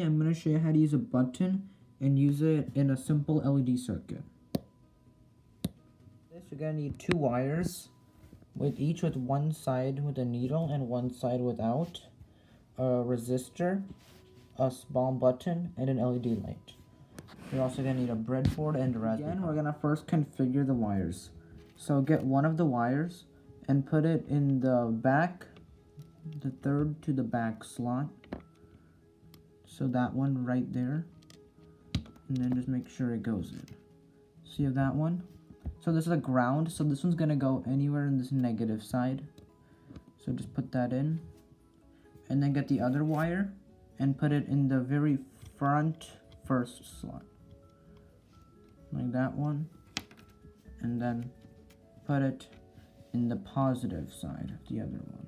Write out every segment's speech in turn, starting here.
I'm going to show you how to use a button and use it in a simple LED circuit. You're going to need two wires, each with one side with a needle and one side without, a resistor, a small button, and an LED light. You're also going to need a breadboard and a Raspberry Pi. Again, we're going to first configure the wires. So get one of the wires and put it in the back, the third to the back slot. So that one right there, and then just make sure it goes in. So you have that one. So this is a ground, so this one's gonna go anywhere in this negative side. So just put that in, and then get the other wire and put it in the very front first slot, like that one, and then put it in the positive side of the other one.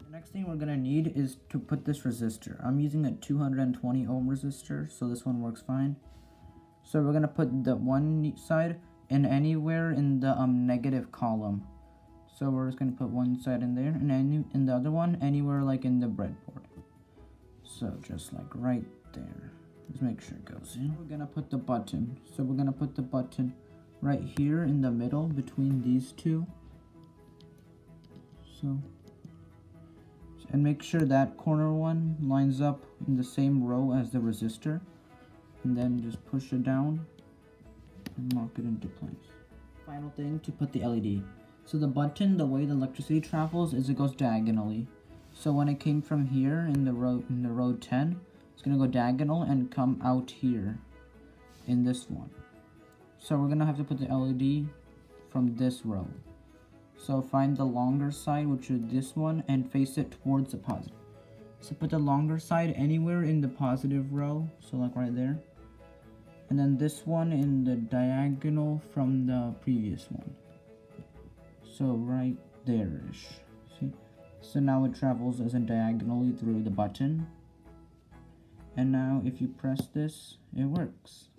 The next thing we're going to need is to put this resistor. I'm using a 220 ohm resistor, so this one works fine. So we're going to put the one side in anywhere in the negative column. So we're just going to put one side in there, and in the other one anywhere like in the breadboard. So just like right there. Just make sure it goes in. We're going to put the button. So we're going to put the button right here in the middle between these two. And make sure that corner one lines up in the same row as the resistor, and then just push it down and lock it into place. Final thing, to put the LED. So the button, the way the electricity travels is it goes diagonally. So when it came from here in the row 10, it's gonna go diagonal and come out here in this one. So we're gonna have to put the LED from this row. So find the longer side, which is this one, and face it towards the positive. So put the longer side anywhere in the positive row, so like right there. And then this one in the diagonal from the previous one. So right there-ish. See? So now it travels as in diagonally through the button. And now if you press this, it works.